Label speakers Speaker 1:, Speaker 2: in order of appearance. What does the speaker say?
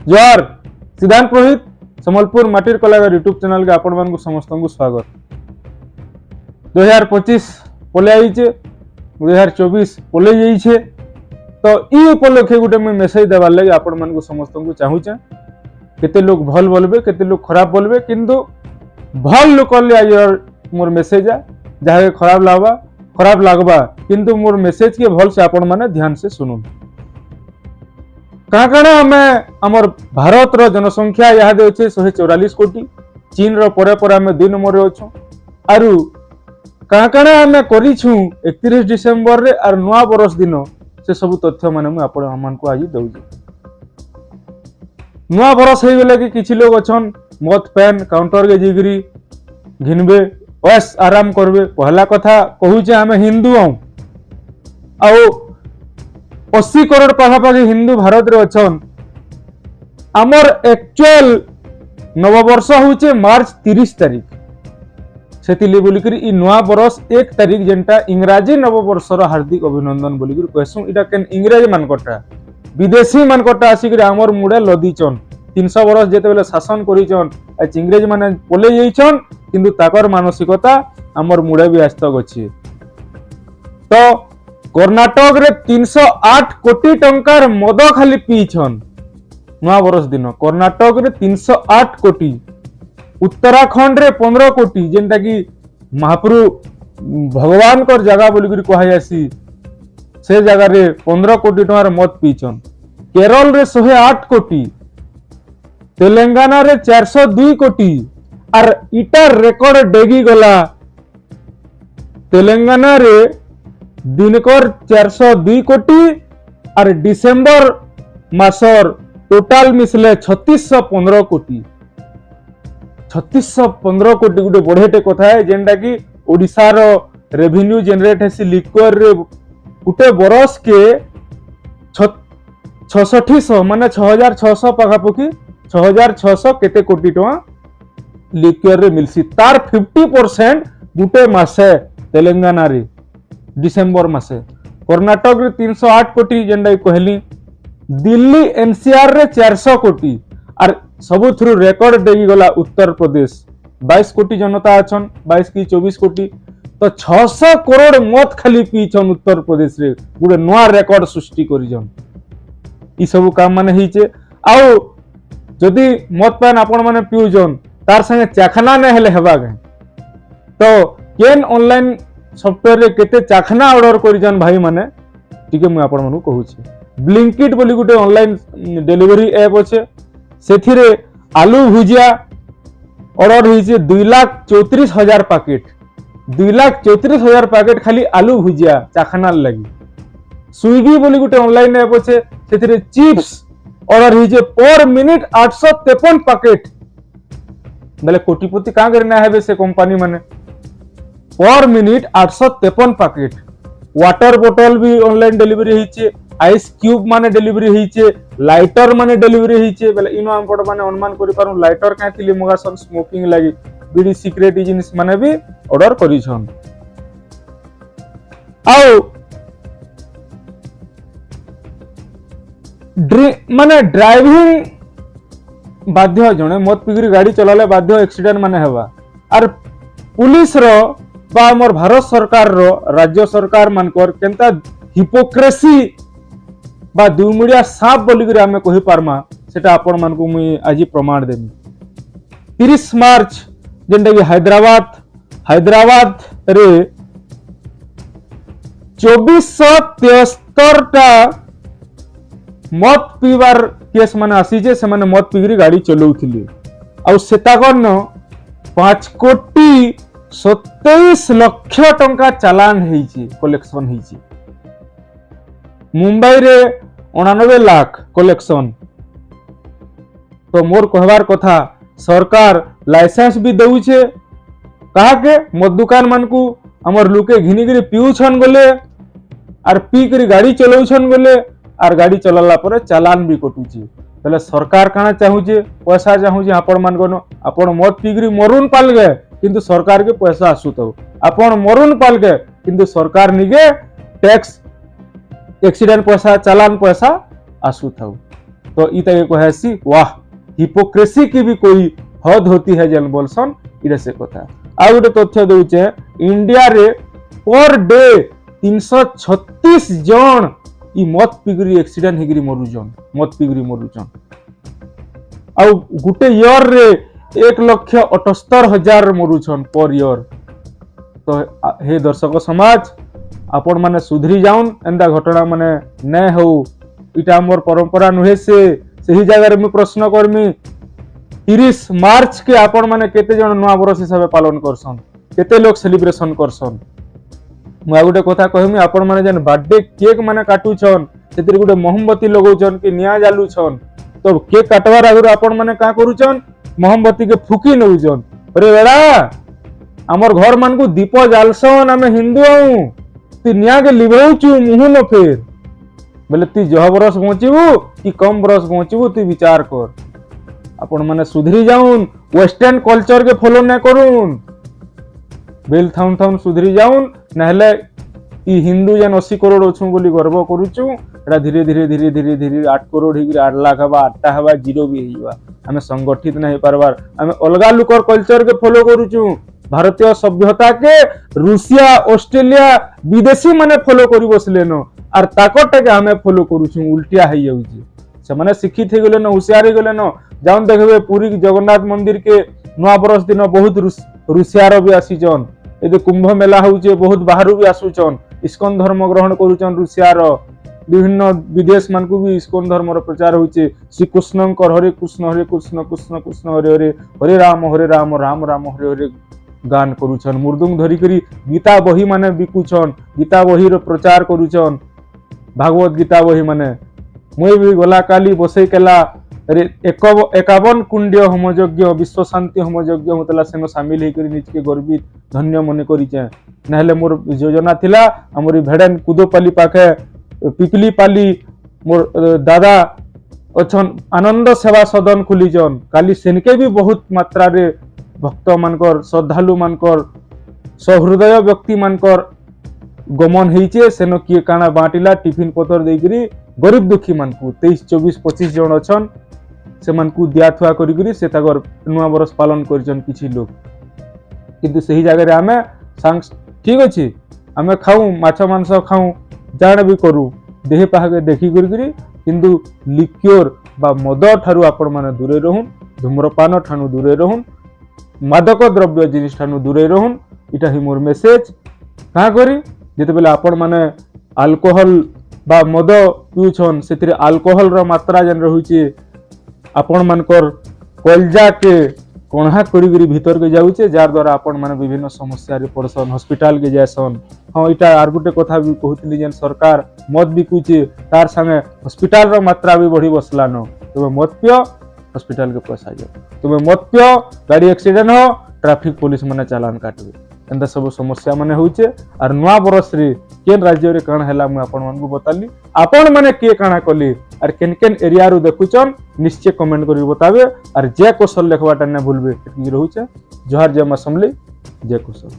Speaker 1: जोहार सिद्धांत पुरोहित सम्बलपुर माटिर कलाकार यूट्यूब चैनल के आपण मानकु समस्त को स्वागत। 2025 पले आइचे 2024 पले जाइछे तो ई उपलक्षे गोटे मैं मेसेज देवार लगे आपण मानकु समस्त को चाहूचे। केते लोग भल बोलबे केते लोग खराब बोलबे किंतु भल लोक आज मोर मेसेज है जहाँ खराब लागबा किंतु मोर मेसेज के भल से आपण माने ध्यान से सुनुन। काण हमें आमर भारत रो जनसंख्या यहाँ अच्छे 144 कोटी, चीन रो परे परे हमें 2 नंबर अच्छु आरु काण हमें करिछु 31 डिसेम्बर रे आर नवा बरस दिन से सब तथ्य माने मु आपण हमन को आज दउजी। नवा बरस हे गेले कि किछि लोग अछन मत पेन काउंटर के जिगरी घिनबे बस आराम करबे। पहला कथा कहूचे हमें हिंदू हूं आउ 80 करोड़ पाखापाखि हिंदू भारत रे अछन। आमर एक्चुअल नववर्ष होचे मार्च 30 तारीख सेतिली बोलिकरी ई नवा बरस 1 तारीख जेंटा इंग्राजी नववर्ष रो हार्दिक अभिनंदन बोलिकरी कहसु। इटा केन इंग्रेज मानकटा विदेशी मानकटा आसिकरी आमर मुडे लदीचन 300 बरस जेते बेले शासन करिचन आज इंग्रेज माने पले जाइछन किंतु ताकर मानसिकता आमर मुडे भी आस्तक अछि। तो कर्नाटक रे 308 कोटी टंकार मद खाली पीछन नवा बरस दिन। कर्नाटक रे 308 कोटी, उत्तराखंड रे 15 कोटी जेंटा कि महाप्रभु भगवान कर जगह बोलिकरी कहा जासी से जगह रे 15 कोटी टंकार मद पीछन। केरल रे 108 कोटी, तेलंगाना रे 402 कोटी और इटा रेकर्ड डेगी गला तेलंगाना रे दिनकर 402 कोटी और डिसेंबर मासर टोटाल मिसले 3615 कोटी। 3615 कोटी गोटे बढ़ेटे कथा है जेंटा कि ओडिसा रो रेवेन्यू जनरेट हेसी लिक्वर रे गोटे बरस के 6600 माने 6600 पाखापाखि 6600 केते कोटी टका लिक्वर रे मिलसी। तार 50% गोटे मासे तेलंगाना रे डिसेंबर मासे। कर्नाटक रे 308 कोटी जेंडा कहली, दिल्ली एनसीआर रे 400 कोटी और सबु थ्रू रेकर्ड देगी गला उत्तर प्रदेश 22 कोटी जनता अछन 22 की 24 कोटी। तो 600 करोड़ मत खाली पीछन उत्तर प्रदेश रे गुडे नवा रेकर्ड सृष्टि करिजन। ई सब काम माने हिचे आउ जदि मत पान आपण माने पिउजन तार संगे चाखना ने हेले हेबा गए तो केन ऑनलाइन सॉफ्टवेयर रे केते चाखना ऑर्डर करिजन भाई माने टिके मु आपण मानु कहूची। ब्लिंकिट बोली गुटे ऑनलाइन डिलीवरी ऐप अछि सेथिरे आलू भुजिया ऑर्डर होइছে 2,34,000 पैकेट 2,34,000 पैकेट खाली आलू भुजिया चाखना लगी। स्विगी बोली गुटे ऑनलाइन ऐप अछि सेथिरे chips order होइছে per minute 853 packet बेले कोटिपति का करना है से कंपनी माने पर मिनिट 853 पैकेट। वाटर बोतल भी ऑनलाइन डिलीवरी होइছে, आइस क्यूब माने डिलीवरी होइছে, लाइटर माने डिलीवरी होइছে बेले इनो हमपड माने अनुमान करि पारु लाइटर का थिली मगा सब स्मोकिंग लागि बीड़ी सिगरेट जिनिस माने भी ऑर्डर करि छन। आउ माने ड्राइविंग बाध्य जने मत पिगरी गाड़ी चलाले बाध्य एक्सीडेंट माने हेबा और पुलिस रो बा हमर भारत सरकार रो राज्य सरकार मानकर केनता हिपोक्रेसी बा दुमुड़िया सांप बोलिकरी हमें कहि पारमा सेटा आपण मानकु मुई आज प्रमाण देमी। 30 मार्च जेंटा कि हैदराबाद रे 2473 टा मत पीवार केस माने आसीजे से माने मत पीगरी गाड़ी चलाउथिले आ सेतागन 5 कोटी 27 लक्ष टंका चालान हेइची कलेक्शन हेइची। मुंबई रे 89 लाख कलेक्शन। तो मोर कहबार कथा सरकार लाइसेंस भी दउछे कहा के मद दुकान मानकू हमर लोके घिनिगिरी पिउछन गले आर पी करी गाड़ी चलाउछन गले आर गाड़ी चलाला पर चालान भी कटुची। तले सरकार काना चाहूचे पैसा चाहूचे आपण मान गनो आपण मत पीगरी मरून पाल गए किंतु सरकार के पैसा आसुतो आपण मरून पाल गए किंतु सरकार निगे टैक्स एक्सीडेंट पैसा चालान पैसा आसुथाउ। तो ई तके कहसी वाह हिपोक्रेसी की भी कोई हद होती है जन बोलसन इरे से कथा। आ गोटे तथ्य दउचे इंडिया रे पर डे 336 जन ई मत पिगरी एक्सीडेंट हेगरी मरुजन मत पिगरी मरुजन। आ गुटे ईयर रे 1,78,000 मरुछन पर ईयर। तो हे दर्शक समाज आपण माने सुधरी जाउन एंदा घटना माने नै हो इटा हमर परंपरा नुहे से सही जगह रे मु प्रश्न करमी 30 मार्च के आपण माने केते जन नवा बरस हिसाब पालन करसन केते लोग सेलिब्रेशन करसन। मु गोटे कथा कहमी आपण माने जन बर्थडे केक माने काटुछन सेतिर गोटे मोमबत्ती लगाउछन कि निया जालुछन तो केक काटवार आगु आपण माने का करूछन मोमबत्ती के फुकी नउछन। अरे बेड़ा हमर घर मान को दीप जालसन आमे हिंदू हूं ती निया के लिभौचु मुहु न फेर बोले ती जह बरस पहुंचबू कि कम बरस पहुंचबू ती विचार कर। आपण माने सुधरी जाउन वेस्टर्न कल्चर के फॉलो न करून बेल थाउन थाउन सुधरी जाउन नहले ई हिंदू जन 80 करोड़ अछु बोली गर्व करूचु एटा धीरे धीरे धीरे धीरे धीरे 8 करोड़ हिगिर 8 लाख हवा 8 हवा जीरो भी हेइबा हमें संगठित नहीं पारबार हमें अलगा लुकर कल्चर के फॉलो करूचु। भारतीय सभ्यता के रूसिया ऑस्ट्रेलिया विदेशी माने फॉलो करी बसलेन आर ताकटा के हमें फॉलो करूछु उल्टिया हे जाउची से माने शिक्षित हे गेलेन होशियार हे गेलेन। जाउन देखबे पुरी जगन्नाथ मंदिर के नवा बरस दिन बहुत रूसियार भी आसीचन एदे कुंभ मेला होउचे बहुत बाहरु भी आसुचन इस्कन धर्म ग्रहण करूचन रूसियार विभिन्न विदेश मान को भी इस्कन धर्म रो प्रचार होउचे। श्री कृष्णकर हरे कृष्ण कृष्ण कृष्ण हरे हरे हरे राम राम राम हरे हरे गान करूछन मुर्दुंग धरी करी गीता बही माने बिकुछन गीता बही रो प्रचार करूछन भागवत गीता बही माने मुई भी गला काली बसई केला 51 कुंड होमयज्ञ विश्व शांति होमयज्ञ होतला सेनो शामिल हे करी निज के गर्वित धन्य मन करिचे नहले मोर योजना थिला हमरी भेड़न कुदोपाली पाखे पिपली पाली मोर दादा अछन आनंद सेवा सदन खुलीजन काली सेनके भी बहुत मात्रा रे भक्त मानकर श्रद्धालु मानकर सहृदय व्यक्ति मानकर गमन हेइचे सेनो किए काना बाटिला टिफिन पतर देकरी गरीब दुखी मानकू 23 24 25 जन अछन से मानकू दिया थुआ करी करी से तगर नुआ बरस पालन करजन किछि लोग किंतु सही जगह रे हमें ठीक अछि हमें खाऊ माछ मांस खाऊ जाण भी करू देह पाहके देखि करी करी किंतु लिक्योर बा मद ठारू आपण माने दूरे रहून धूम्रपान ठानु दूरे रहून मादक द्रव्य जिनिस ठानु दूरे रहून इटा ही मोर मेसेज का करी जेते बेले आपण माने अल्कोहल बा मद पिउछन सेतिरे अल्कोहल रो मात्रा जन रहुची आपण मानकर कलजा के कोणहा करी करी भीतर के जाउचे जार द्वारा आपण माने विभिन्न समस्या रे पड़सन हॉस्पिटल के जायसन। हां इटा आर गुटे कथा भी कहउतली जेन सरकार मद बिकुचे तार संगे हॉस्पिटल रो मात्रा भी बढ़ी बसलानो तबे मद पियो हॉस्पिटल के पैसा जाओ तुम मत पियो गाड़ी एक्सीडेंट हो ट्रैफिक पुलिस माने चालान काटबे एंदा सब समस्या माने होउचे आर नवा बरस रे केन राज्य रे काण हैला मु आपण मानकू बताली आपण माने के काणा कली आर केन केन एरिया रो देखुचन निश्चय कमेंट करी बताबे आर जे कौशल लिखवाटा ने भूलबे एतकी रहउचे जोहार जय मां समले जय कौशल।